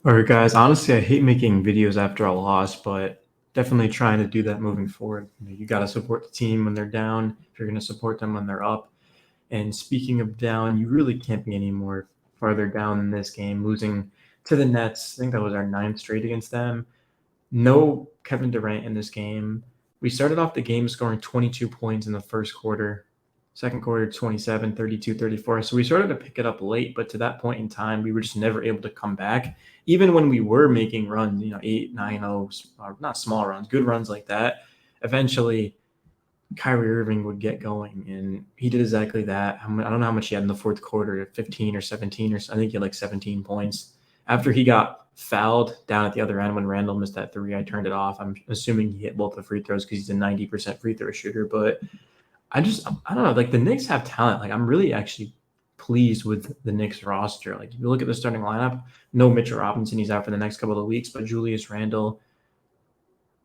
All right, guys. Honestly, I hate making videos after a loss, but definitely trying to do that moving forward. You got to support the team when they're down if you're going to support them when they're up. And speaking of down, you really can't be any more farther down in this game. Losing to the Nets, I think that was our ninth straight against them. No Kevin Durant in this game. We started off the game scoring 22 points in the first quarter. Second quarter, 27, 32, 34. So we started to pick it up late, but to that point in time, we were just never able to come back. Even when we were making runs, 8, 9, 0, not small runs, good runs like that, eventually Kyrie Irving would get going, and he did exactly that. I don't know how much he had in the fourth quarter, 15 or 17, or I think he had like 17 points. After he got fouled down at the other end when Randall missed that three, I turned it off. I'm assuming he hit both the free throws because he's a 90% free throw shooter. But I don't know. Like the Knicks have talent. Like I'm really actually pleased with the Knicks roster. Like if you look at the starting lineup, no Mitchell Robinson, he's out for the next couple of weeks, but Julius Randle,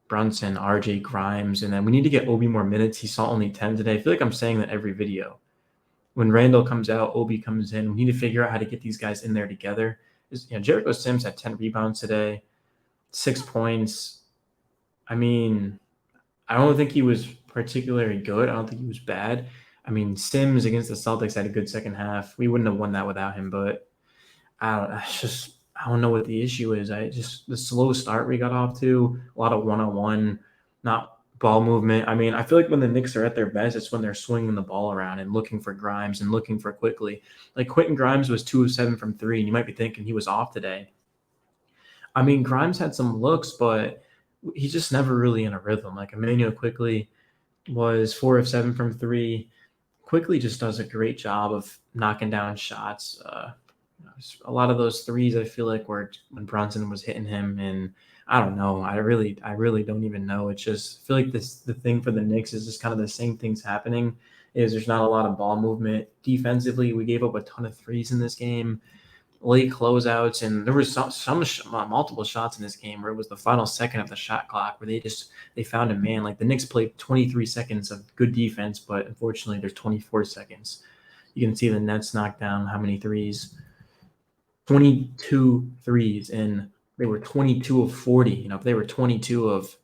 Brunson, RJ Grimes, and then we need to get Obi more minutes. He saw only 10 today. I feel like I'm saying that every video. When Randall comes out, Obi comes in. We need to figure out how to get these guys in there together. Jericho Sims had 10 rebounds today, 6 points. I mean, I don't think he was particularly good. I don't think he was bad. I mean, Sims against the Celtics had a good second half. We wouldn't have won that without him, but I don't know what the issue is. The slow start we got off to, a lot of one-on-one, not ball movement. I mean, I feel like when the Knicks are at their best, it's when they're swinging the ball around and looking for Grimes and looking for Quickly. Like Quentin Grimes was 2 of 7 from 3, and you might be thinking he was off today. I mean, Grimes had some looks, but he's just never really in a rhythm. Like Emmanuel Quickly was 4 of 7 from 3. Quickly just does a great job of knocking down shots. A lot of those threes, I feel like, were when Brunson was hitting him, and I don't know. I really don't even know. It's just I feel like the thing for the Knicks is just kind of the same things happening. Is there's not a lot of ball movement defensively. We gave up a ton of threes in this game, late closeouts, and there was multiple shots in this game where it was the final second of the shot clock where they found a man. Like the Knicks played 23 seconds of good defense, but unfortunately there's 24 seconds. You can see the Nets knocked down how many threes? 22 threes, and they were 22 of 40. If they were 22 of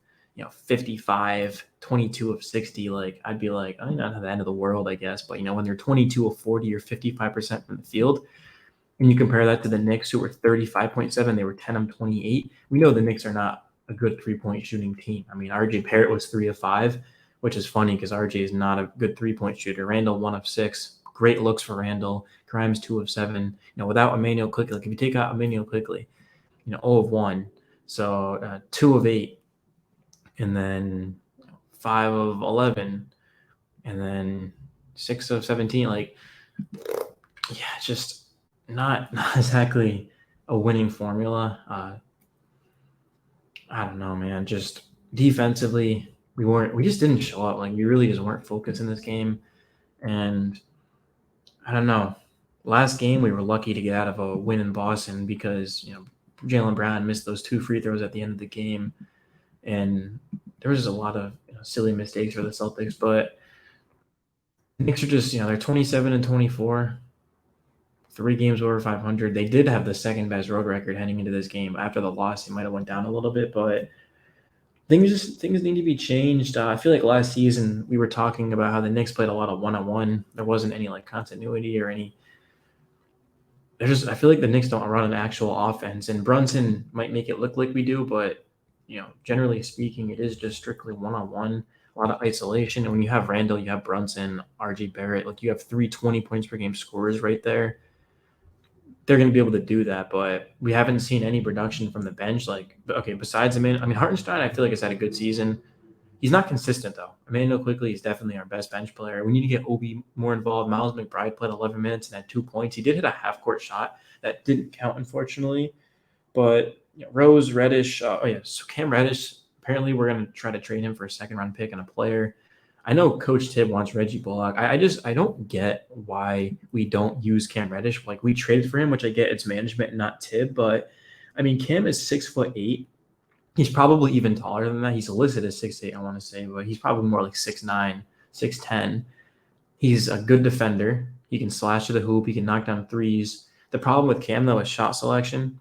55, 22 of 60, like I'd be like, I not the end of the world, I guess. But when they're 22 of 40 or 55% from the field, and you compare that to the Knicks, who were 35.7, they were 10 of 28. We know the Knicks are not a good 3-point shooting team. I mean, RJ Barrett was 3 of 5, which is funny because RJ is not a good 3-point shooter. Randall 1 of 6. Great looks for Randall. Grimes 2 of 7. Without Emmanuel Quickly, like if you take out Emmanuel Quickly, 0 of 1. So 2 of 8, and then 5 of 11, and then 6 of 17. Like, yeah, just not exactly a winning formula. I don't know, man. Just defensively, we just didn't show up. Like we really just weren't focused in this game, and I don't know. Last game, we were lucky to get out of a win in Boston because, Jaylen Brown missed those 2 free throws at the end of the game. And there was just a lot of silly mistakes for the Celtics. But the Knicks are just, they're 27 and 24, 3 games over 500. They did have the second best road record heading into this game. After the loss, it might have went down a little bit, but things need to be changed. I feel like last season we were talking about how the Knicks played a lot of one-on-one. There wasn't any like continuity or any. I feel like the Knicks don't run an actual offense, and Brunson might make it look like we do, but generally speaking, it is just strictly one-on-one. A lot of isolation. And when you have Randall, you have Brunson, RJ Barrett. Like you have 3 20 points per game scorers right there. They're going to be able to do that, but we haven't seen any production from the bench. Like, okay, besides Hartenstein, I feel like has had a good season. He's not consistent though. Emmanuel Quickly is definitely our best bench player. We need to get Obi more involved. Miles McBride played 11 minutes and had 2 points. He did hit a half-court shot that didn't count, unfortunately. But Rose, Reddish, so Cam Reddish. Apparently, we're going to try to trade him for a second-round pick and a player. I know Coach Tibb wants Reggie Bullock. I don't get why we don't use Cam Reddish. Like we traded for him, which I get it's management, not Tibb. But I mean, Cam is 6'8". He's probably even taller than that. He's listed as 6'8", I want to say, but he's probably more like 6'9", 6'10". He's a good defender. He can slash to the hoop. He can knock down threes. The problem with Cam, though, is shot selection.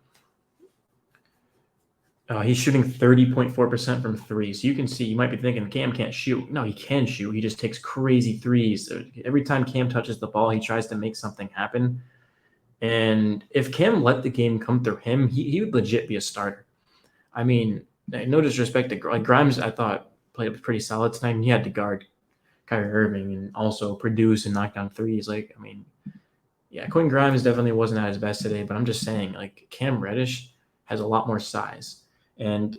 He's shooting 30.4% from three. So you can see, you might be thinking Cam can't shoot. No, he can shoot. He just takes crazy threes. So every time Cam touches the ball, he tries to make something happen. And if Cam let the game come through him, he would legit be a starter. I mean, no disrespect to Grimes, I thought played pretty solid tonight. And he had to guard Kyrie Irving and also produce and knock down threes. Like, I mean, yeah, Quentin Grimes definitely wasn't at his best today, but I'm just saying, like, Cam Reddish has a lot more size. And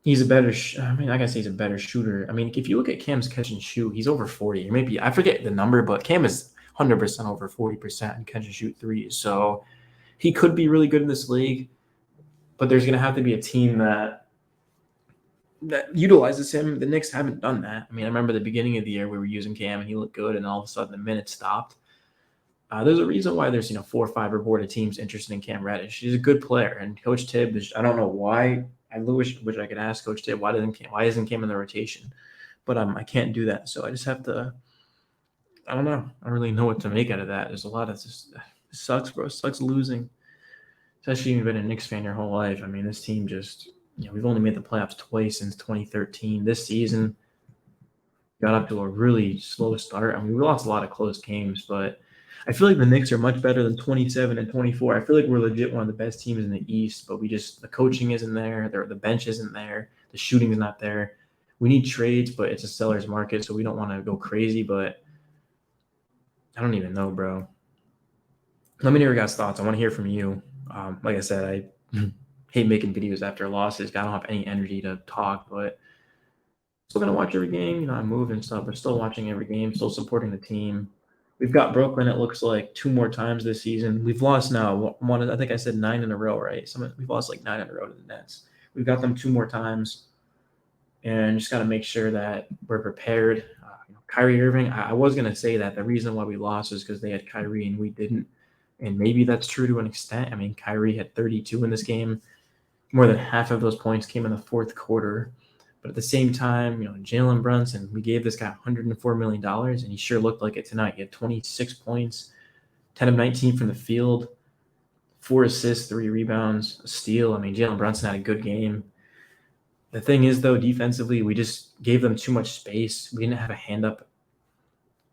he's a better. I mean, I gotta say he's a better shooter. I mean, if you look at Cam's catch and shoot, he's over 40. Or maybe I forget the number, but Cam is 100% over 40% in catch and shoot threes. So he could be really good in this league, but there's gonna have to be a team that utilizes him. The Knicks haven't done that. I mean, I remember the beginning of the year we were using Cam and he looked good, and all of a sudden the minutes stopped. There's a reason why there's 4 or 5 reported teams interested in Cam Reddish. He's a good player, and Coach Tibb is. I don't know why. I wish I could ask Coach Tibb why isn't Cam in the rotation, but I can't do that. So I just have to. I don't know. I don't really know what to make out of that. There's a lot of just it sucks, bro. It sucks losing, especially you've been a Knicks fan your whole life. I mean, this team just we've only made the playoffs twice since 2013. This season got up to a really slow start. I mean, we lost a lot of close games, but I feel like the Knicks are much better than 27 and 24. I feel like we're legit one of the best teams in the East, but the coaching isn't there. The bench isn't there. The shooting is not there. We need trades, but it's a seller's market, so we don't want to go crazy. But I don't even know, bro. Let me know your guys' thoughts. I want to hear from you. Like I said, I hate making videos after losses. I don't have any energy to talk, but still gonna watch every game. I'm moving and stuff, but still watching every game, still supporting the team. We've got Brooklyn. It looks like 2 more times this season. We've lost now one. I think I said 9 in a row, right? We've lost like 9 in a row to the Nets. We've got them 2 more times, and just got to make sure that we're prepared. Kyrie Irving. I was gonna say that the reason why we lost is because they had Kyrie and we didn't, and maybe that's true to an extent. I mean, Kyrie had 32 in this game. More than half of those points came in the fourth quarter. But at the same time, Jalen Brunson, we gave this guy $104 million, and he sure looked like it tonight. He had 26 points, 10 of 19 from the field, 4 assists, 3 rebounds, a steal. I mean, Jalen Brunson had a good game. The thing is, though, defensively, we just gave them too much space. We didn't have a hand up,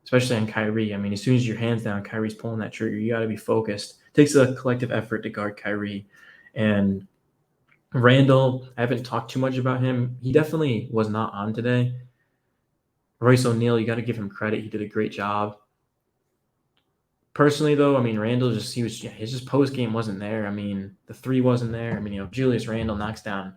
especially on Kyrie. I mean, as soon as your hand's down, Kyrie's pulling that trigger. You got to be focused. It takes a collective effort to guard Kyrie. And Randall, I haven't talked too much about him. He definitely was not on today. Royce O'Neal, you got to give him credit. He did a great job. Personally, though, I mean, Randall his just post game wasn't there. I mean, the 3 wasn't there. I mean, Julius Randle knocks down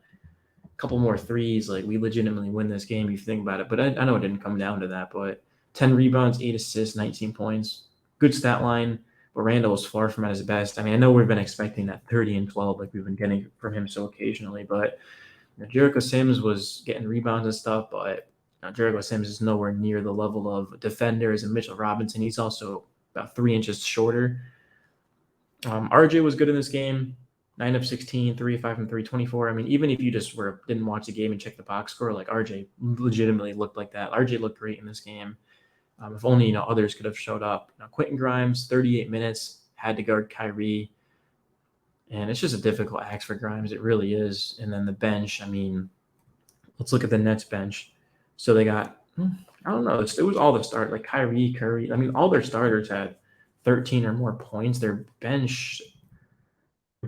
a couple more threes. Like, we legitimately win this game if you think about it. But I know it didn't come down to that. But 10 rebounds, 8 assists, 19 points. Good stat line. But Randall was far from at his best. I mean, I know we've been expecting that 30 and 12 like we've been getting from him so occasionally. But Jericho Sims was getting rebounds and stuff. But Jericho Sims is nowhere near the level of defenders and Mitchell Robinson. He's also about 3 inches shorter. RJ was good in this game. 9 of 16, 3 of 5 from 3, 24. I mean, even if you just didn't watch the game and check the box score, like RJ legitimately looked like that. RJ looked great in this game. If only others could have showed up. Quentin Grimes, 38 minutes, had to guard Kyrie, and it's just a difficult ask for Grimes. It really is. And then the bench. I mean, let's look at the Nets bench. So they got I don't know. It was all the start like Kyrie, Curry. I mean, all their starters had 13 or more points. Their bench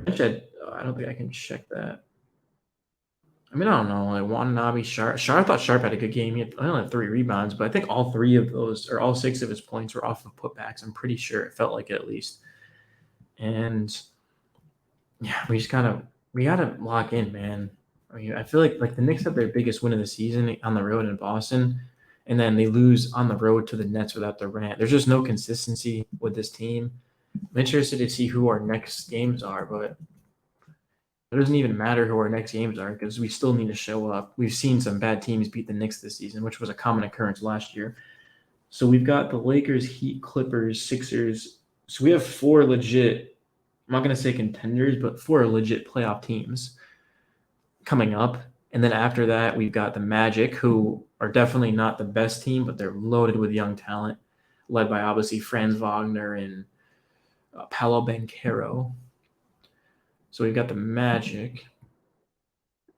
had. I don't think I can check that. I mean, I don't know. Like Watanabe, Sharp. I thought Sharp had a good game. He only had 3 rebounds, but I think all 3 of those, or all 6 of his points, were off of putbacks. I'm pretty sure it felt like it at least. And yeah, we gotta lock in, man. I mean, I feel like the Knicks had their biggest win of the season on the road in Boston, and then they lose on the road to the Nets without Durant. There's just no consistency with this team. I'm interested to see who our next games are, but it doesn't even matter who our next games are because we still need to show up. We've seen some bad teams beat the Knicks this season, which was a common occurrence last year. So we've got the Lakers, Heat, Clippers, Sixers. So we have 4 legit, I'm not going to say contenders, but 4 legit playoff teams coming up. And then after that, we've got the Magic, who are definitely not the best team, but they're loaded with young talent, led by obviously Franz Wagner and Paolo Banchero. So we've got the Magic.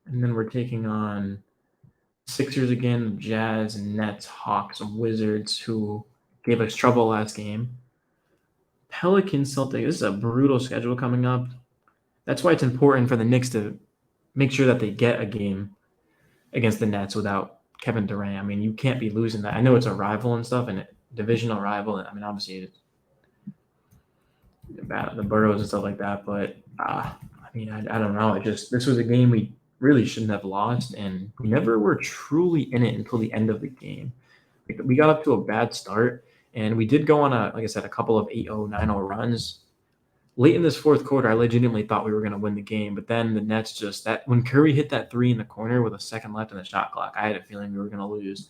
And then we're taking on Sixers again, Jazz, Nets, Hawks, and Wizards, who gave us trouble last game. Pelicans, Celtics. This is a brutal schedule coming up. That's why it's important for the Knicks to make sure that they get a game against the Nets without Kevin Durant. I mean, you can't be losing that. I know it's a rival and stuff, and a divisional rival. I mean, obviously, it's about the Burrows and stuff like that. But I mean, I don't know. This was a game we really shouldn't have lost, and we never were truly in it until the end of the game. Like, we got up to a bad start, and we did go on like I said, a couple of 8-0, 9-0 runs. Late in this fourth quarter, I legitimately thought we were going to win the game, but then the Nets when Curry hit that three in the corner with a second left in the shot clock, I had a feeling we were going to lose,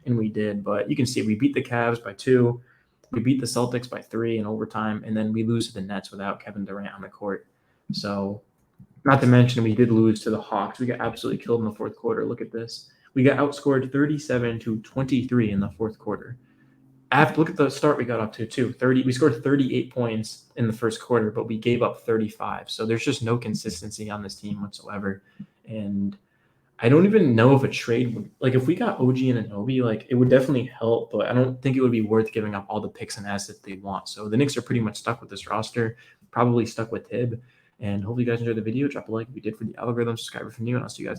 and we did. But you can see we beat the Cavs by 2, we beat the Celtics by 3 in overtime, and then we lose to the Nets without Kevin Durant on the court. So, not to mention we did lose to the Hawks. We got absolutely killed in the fourth quarter. Look at this. We got outscored 37-23 in the fourth quarter. Look at the start we got up to too. We scored 38 points in the first quarter, but we gave up 35. So there's just no consistency on this team whatsoever. And I don't even know if a trade would, like, if we got OG and Anunoby, like, it would definitely help, but I don't think it would be worth giving up all the picks and assets they want. So the Knicks are pretty much stuck with this roster, probably stuck with Tibb. And hopefully you guys enjoyed the video. Drop a like if you did for the algorithm, subscribe if you're new, and I'll see you guys